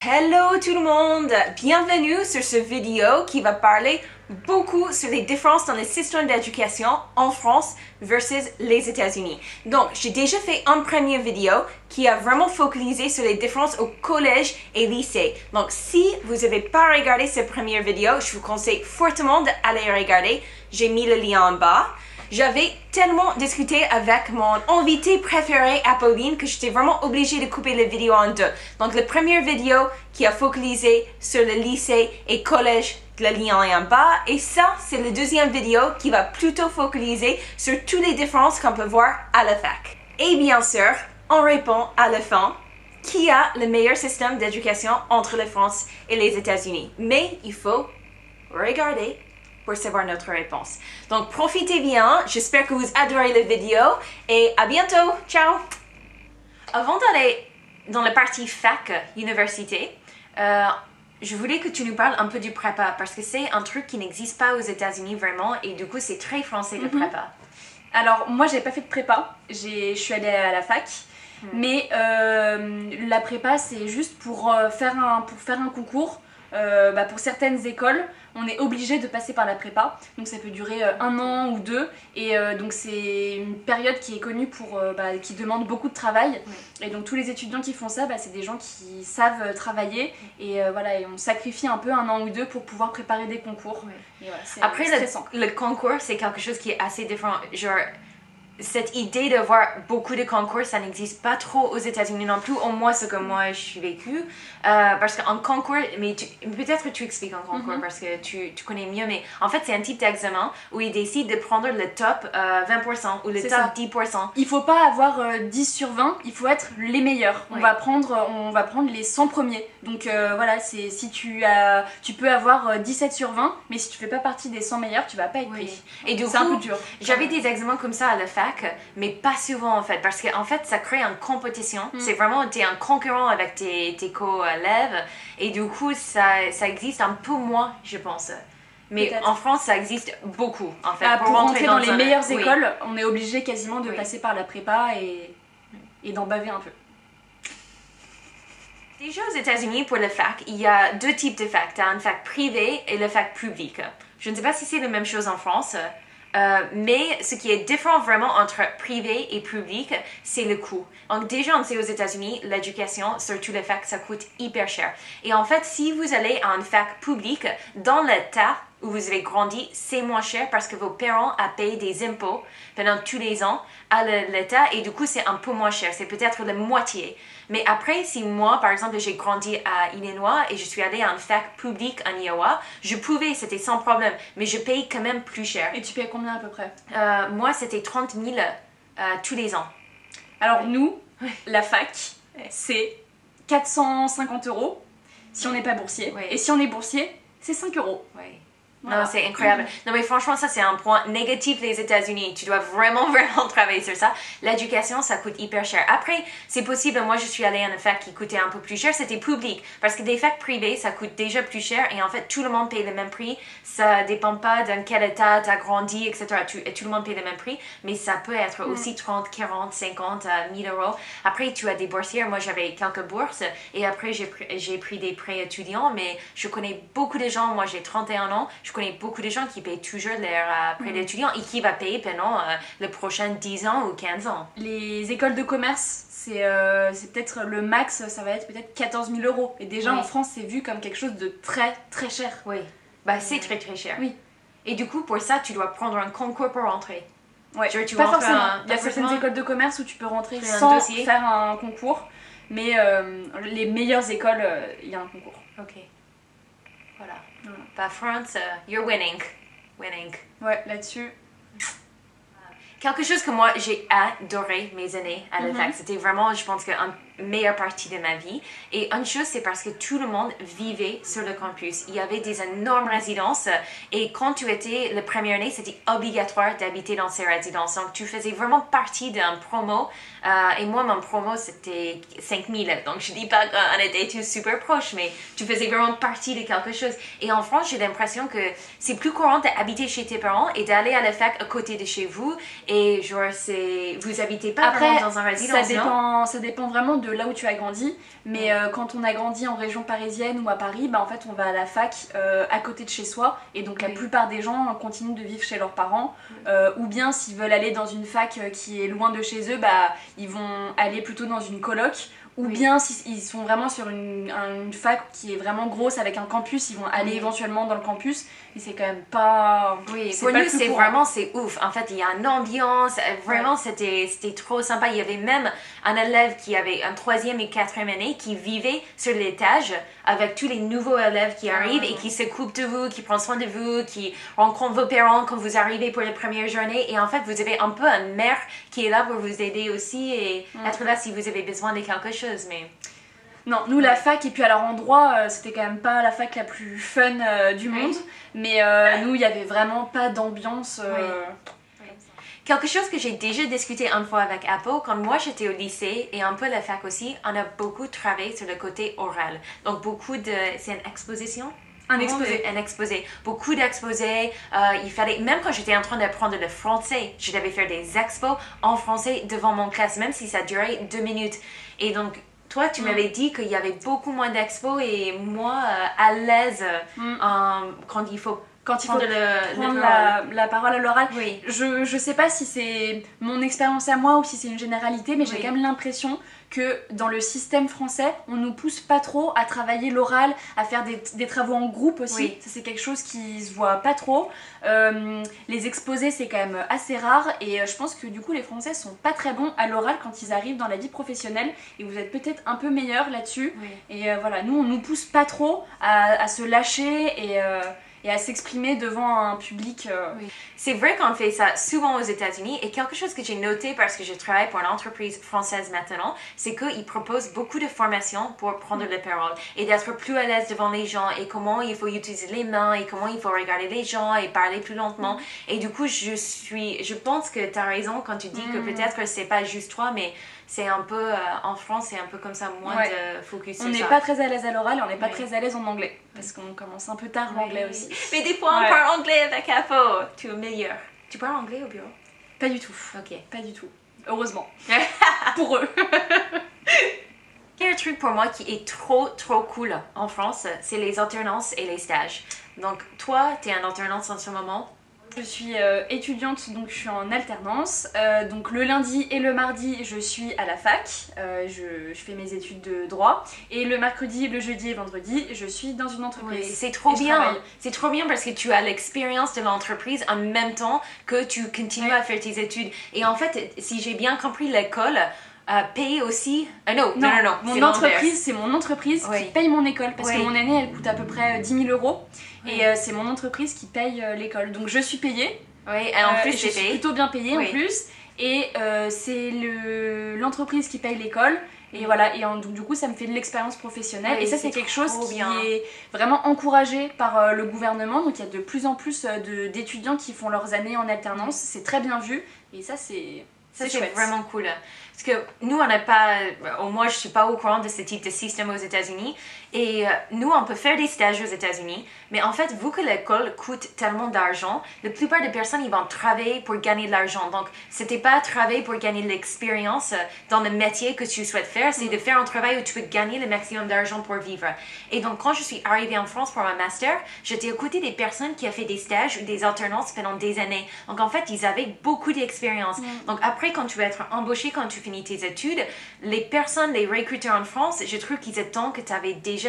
Hello tout le monde! Bienvenue sur cette vidéo qui va parler beaucoup sur les différences dans le système d'éducation en France versus les États-Unis. Donc, j'ai déjà fait une première vidéo qui a vraiment focalisé sur les différences au collège et lycée. Donc, si vous n'avez pas regardé cette première vidéo, je vous conseille fortement d'aller regarder. J'ai mis le lien en bas. J'avais tellement discuté avec mon invité préféré, Apolline, que j'étais vraiment obligée de couper la vidéo en deux. Donc, la première vidéo qui a focalisé sur le lycée et collège, le lien est en bas. Et ça, c'est la deuxième vidéo qui va plutôt focaliser sur toutes les différences qu'on peut voir à la fac. Et bien sûr, on répond à la fin, qui a le meilleur système d'éducation entre la France et les États-Unis. Mais il faut regarder pour savoir notre réponse. Donc, profitez bien. J'espère que vous adorez la vidéo et à bientôt. Ciao! Avant d'aller dans la partie fac, université, je voulais que tu nous parles un peu du prépa parce que c'est un truc qui n'existe pas aux États-Unis vraiment et du coup, c'est très français le prépa. Alors, moi, j'ai pas fait de prépa. Je suis allée à la fac. Mais la prépa, c'est juste pour faire un concours. Pour certaines écoles, on est obligé de passer par la prépa, donc ça peut durer un an ou deux, et donc c'est une période qui est connue pour qui demande beaucoup de travail, et donc tous les étudiants qui font ça, c'est des gens qui savent travailler, et voilà, et on sacrifie un peu un an ou deux pour pouvoir préparer des concours. Et voilà, après le concours, c'est quelque chose qui est assez différent, genre cette idée d'avoir beaucoup de concours, ça n'existe pas trop aux États-Unis non plus, au moins ce que moi je suis vécu. Parce qu'en concours, mais peut-être tu expliques en concours parce que tu connais mieux, mais en fait c'est un type d'examen où ils décident de prendre le top 20% ou le top 10%. Il faut pas avoir 10 sur 20, il faut être les meilleurs. On va prendre les 100 premiers. Donc voilà, si tu peux avoir 17 sur 20, mais si tu fais pas partie des 100 meilleurs, tu vas pas être pris. Et du coup, c'est un peu dur. J'avais des examens comme ça à la fac, mais pas souvent en fait, parce qu'en fait ça crée une compétition. C'est vraiment, t'es un concurrent avec tes co-élèves, et du coup ça existe un peu moins, je pense. Mais en France, ça existe beaucoup, en fait. Pour rentrer dans les meilleures écoles, on est obligé quasiment de passer par la prépa et d'en baver un peu. Déjà aux États-Unis, pour la fac, il y a deux types de fac. Tu as une fac privée et la fac publique. Je ne sais pas si c'est la même chose en France, mais ce qui est différent vraiment entre privé et public, c'est le coût. Donc déjà, on sait aux États-Unis, l'éducation, surtout la fac, ça coûte hyper cher. Et en fait, si vous allez à une fac publique, dans l'État où vous avez grandi, c'est moins cher parce que vos parents ont payé des impôts pendant tous les ans à l'État et du coup, c'est un peu moins cher. C'est peut-être la moitié. Mais après, si moi, par exemple, j'ai grandi à Illinois et je suis allée à une fac publique en Iowa, je pouvais, c'était sans problème, mais je paye quand même plus cher. Et tu payes combien à peu près? Moi, c'était 30 000 tous les ans. Alors nous, la fac, c'est 450 € si on n'est pas boursier. Et si on est boursier, c'est 5 €. Voilà. Non, c'est incroyable. Non, mais franchement, ça, c'est un point négatif des États-Unis. Tu dois vraiment, vraiment travailler sur ça. L'éducation, ça coûte hyper cher. Après, c'est possible, moi, je suis allée à une fac qui coûtait un peu plus cher. C'était public. Parce que des facs privées, ça coûte déjà plus cher. Et en fait, tout le monde paye le même prix. Ça dépend pas dans quel état tu as grandi, etc. Tout le monde paye le même prix. Mais ça peut être aussi 30, 40, 50, 1000 €. Après, tu as des boursières. Moi, j'avais quelques bourses. Et après, j'ai pris des prêts étudiants. Mais je connais beaucoup de gens. Moi, j'ai 31 ans. Je connais beaucoup de gens qui payent toujours leur prêt d'étudiant et qui va payer pendant les prochains 10 ans ou 15 ans. Les écoles de commerce, c'est peut-être le max, ça va être peut-être 14 000 €. Et déjà en France, c'est vu comme quelque chose de très très cher. Oui, c'est très très cher. Oui. Et du coup, pour ça, tu dois prendre un concours pour rentrer. Ouais, tu pas forcément. Il y a certaines écoles de commerce où tu peux rentrer sans faire un concours. Mais les meilleures écoles, il y a un concours. Ok. Voilà. France, you're winning. Ouais, là-dessus. Quelque chose que moi, j'ai adoré mes années à la fac. C'était vraiment, je pense, une meilleure partie de ma vie. Et une chose, c'est parce que tout le monde vivait sur le campus. Il y avait des énormes résidences. Et quand tu étais la première année, c'était obligatoire d'habiter dans ces résidences. Donc, tu faisais vraiment partie d'un promo. Et moi, mon promo, c'était 5000. Donc, je dis pas qu'on était tous super proches, mais tu faisais vraiment partie de quelque chose. Et en France, j'ai l'impression que c'est plus courant d'habiter chez tes parents et d'aller à la fac à côté de chez vous. Et genre, vous habitez pas vraiment dans un résidence, ça dépend vraiment de là où tu as grandi, mais quand on a grandi en région parisienne ou à Paris, bah en fait on va à la fac à côté de chez soi, et donc la plupart des gens continuent de vivre chez leurs parents, ou bien s'ils veulent aller dans une fac qui est loin de chez eux, bah ils vont aller plutôt dans une coloc. Ou bien s'ils sont vraiment sur une fac qui est vraiment grosse avec un campus, ils vont aller éventuellement dans le campus, mais c'est quand même pas... pour nous c'est vraiment, c'est ouf. En fait il y a une ambiance, vraiment c'était trop sympa. Il y avait même un élève qui avait un 3e et 4e année qui vivait sur l'étage avec tous les nouveaux élèves qui arrivent et qui se coupent de vous, qui prennent soin de vous, qui rencontrent vos parents quand vous arrivez pour les premières journées. Et en fait vous avez un peu un maire qui est là pour vous aider aussi et être là si vous avez besoin de quelque chose. Mais non, nous la fac, et puis alors en droit, c'était quand même pas la fac la plus fun du monde, mais nous il y avait vraiment pas d'ambiance. Quelque chose que j'ai déjà discuté une fois avec Apple, quand moi j'étais au lycée et un peu la fac aussi, on a beaucoup travaillé sur le côté oral. Donc beaucoup de... c'est une exposition? Un exposé. Un exposé. Beaucoup d'exposés. Il fallait, même quand j'étais en train d'apprendre le français, je devais faire des expos en français devant mon classe, même si ça durait 2 minutes. Et donc, toi, tu m'avais dit qu'il y avait beaucoup moins d'expos et moi, à l'aise quand il faut prendre la parole à l'oral. Je sais pas si c'est mon expérience à moi ou si c'est une généralité, mais j'ai quand même l'impression que dans le système français, on nous pousse pas trop à travailler l'oral, à faire des travaux en groupe aussi. Ça c'est quelque chose qui se voit pas trop. Les exposés c'est quand même assez rare, et je pense que du coup les Français sont pas très bons à l'oral quand ils arrivent dans la vie professionnelle, et vous êtes peut-être un peu meilleurs là-dessus. Et voilà, nous on nous pousse pas trop à se lâcher et à s'exprimer devant un public. C'est vrai qu'on fait ça souvent aux États-Unis, et quelque chose que j'ai noté parce que je travaille pour une entreprise française maintenant, c'est qu'ils proposent beaucoup de formations pour prendre la parole et d'être plus à l'aise devant les gens, et comment il faut utiliser les mains et comment il faut regarder les gens et parler plus lentement. Et du coup, je pense que tu as raison quand tu dis que peut-être que c'est pas juste toi, mais c'est un peu, en France, c'est un peu comme ça, moins de focus sur ça. On n'est pas très à l'aise à l'oral, et on n'est pas très à l'aise en anglais, parce qu'on commence un peu tard l'anglais aussi. Mais des fois, on parle anglais avec Apple, tu es meilleur. Tu parles anglais au bureau? Pas du tout. Ok. Pas du tout. Heureusement. Pour eux. Il y a un truc pour moi qui est trop cool en France, c'est les alternances et les stages. Donc toi, tu es en alternance en ce moment? Je suis étudiante, donc je suis en alternance. Donc le lundi et le mardi, je suis à la fac. Je fais mes études de droit. Et le mercredi, le jeudi et vendredi, je suis dans une entreprise. C'est trop bien. C'est trop bien parce que tu as l'expérience de l'entreprise en même temps que tu continues à faire tes études. Et en fait, si j'ai bien compris, l'école paye aussi... non. Mon entreprise, c'est mon entreprise qui paye mon école, parce que mon année, elle coûte à peu près 10 000 €. Et c'est mon entreprise qui paye l'école. Donc je suis payée. Et en plus, je suis plutôt bien payée en plus. Et c'est l'entreprise qui paye l'école. Et voilà, et donc du coup ça me fait de l'expérience professionnelle, et ça c'est quelque chose qui est vraiment encouragé par le gouvernement. Donc il y a de plus en plus d'étudiants qui font leurs années en alternance, c'est très bien vu, et ça c'est vraiment cool. Parce que nous, on n'a pas, moi je suis pas au courant de ce type de système aux États-Unis, et nous on peut faire des stages aux États-Unis, mais en fait vu que l'école coûte tellement d'argent, la plupart des personnes ils vont travailler pour gagner de l'argent. Donc c'était pas travailler pour gagner de l'expérience dans le métier que tu souhaites faire, c'est de faire un travail où tu peux gagner le maximum d'argent pour vivre. Et donc quand je suis arrivée en France pour un master, j'étais aux côtés des personnes qui ont fait des stages ou des alternances pendant des années. Donc en fait ils avaient beaucoup d'expérience. Donc après quand tu vas être embauché, quand tu finis tes études, les personnes, les recruteurs en France, je trouve qu'ils attendent que tu avais déjà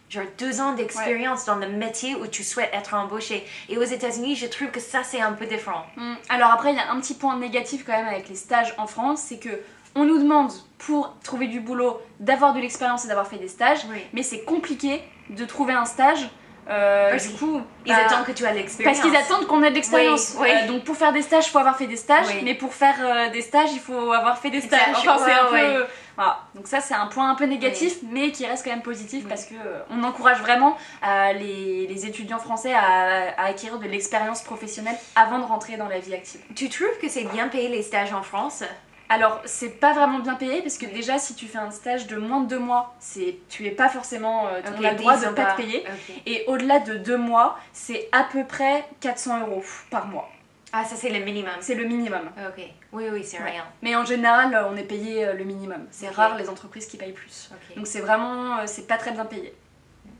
genre 2 ans d'expérience dans le métier où tu souhaites être embauché. Et aux États-Unis, je trouve que ça c'est un peu différent. Alors après, il y a un petit point négatif quand même avec les stages en France, c'est que on nous demande pour trouver du boulot d'avoir de l'expérience et d'avoir fait des stages, mais c'est compliqué de trouver un stage. Du coup, ils attendent que tu aies l'expérience. Parce qu'ils attendent qu'on ait de l'expérience. Donc pour faire des stages, il faut avoir fait des stages, mais pour faire des stages, il faut avoir fait des stages. Enfin, c'est un peu... Voilà. Donc ça, c'est un point un peu négatif, mais qui reste quand même positif, parce que on encourage vraiment les étudiants français à acquérir de l'expérience professionnelle avant de rentrer dans la vie active. Tu trouves que c'est bien payé les stages en France? Alors, c'est pas vraiment bien payé, parce que déjà, si tu fais un stage de moins de 2 mois, tu es pas forcément... on a le droit de pas te payer. Et au-delà de 2 mois, c'est à peu près 400 € par mois. Ah, ça c'est le minimum. C'est le minimum. Ok. Oui, oui, c'est rien. Mais en général, on est payé le minimum. C'est rare les entreprises qui payent plus. Donc c'est vraiment, c'est pas très bien payé.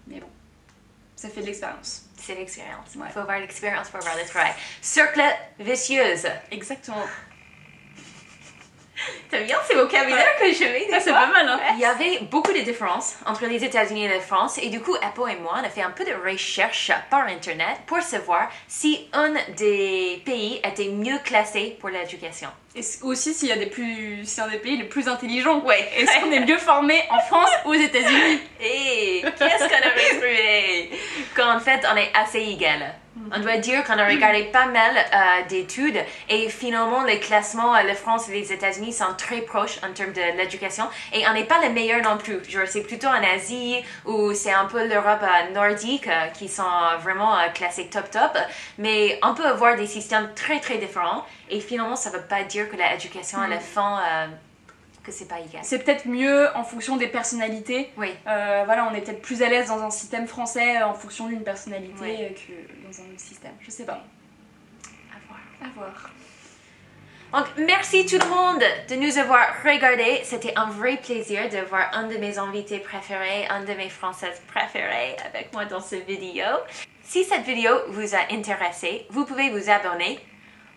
Mais bon, ça fait de l'expérience. C'est l'expérience. Ouais. Il faut avoir l'expérience pour avoir le travail. Cercle vicieuse. Exactement. T'aimes bien ces vocabulaires que je mets des C'est fois? pas mal, hein. Il y avait beaucoup de différences entre les États-Unis et la France et du coup, Apple et moi, on a fait un peu de recherche par Internet pour savoir si un des pays était mieux classé pour l'éducation. Et aussi s'il y a c'est un des pays les plus intelligents. Ouais. Est-ce qu'on est mieux formé en France ou aux États-Unis? Et qu'est-ce qu'on a retrouvé? Qu'en fait, on est assez égal. On doit dire qu'on a regardé pas mal d'études et finalement les classements, la France et les États-Unis sont très proches en termes de l'éducation et on n'est pas les meilleurs non plus. Genre c'est plutôt en Asie ou c'est un peu l'Europe nordique qui sont vraiment classés top, mais on peut avoir des systèmes très très différents et finalement ça ne veut pas dire que l'éducation à la fin que c'est pas égal. C'est peut-être mieux en fonction des personnalités. Oui. Voilà, on est peut-être plus à l'aise dans un système français en fonction d'une personnalité que dans un autre système. Je sais pas. À voir. Donc, merci tout le monde de nous avoir regardés. C'était un vrai plaisir de voir un de mes invités préférés, un de mes Françaises préférées avec moi dans cette vidéo. Si cette vidéo vous a intéressé, vous pouvez vous abonner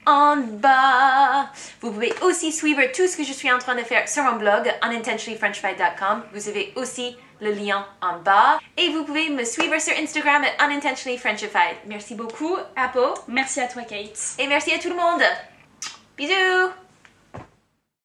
en bas. Vous pouvez aussi suivre tout ce que je suis en train de faire sur mon blog unintentionallyfrenchified.com. Vous avez aussi le lien en bas. Et vous pouvez me suivre sur Instagram @unintentionallyfrenchified. Merci beaucoup, Apple. Merci à toi, Kate. Et merci à tout le monde. Bisous!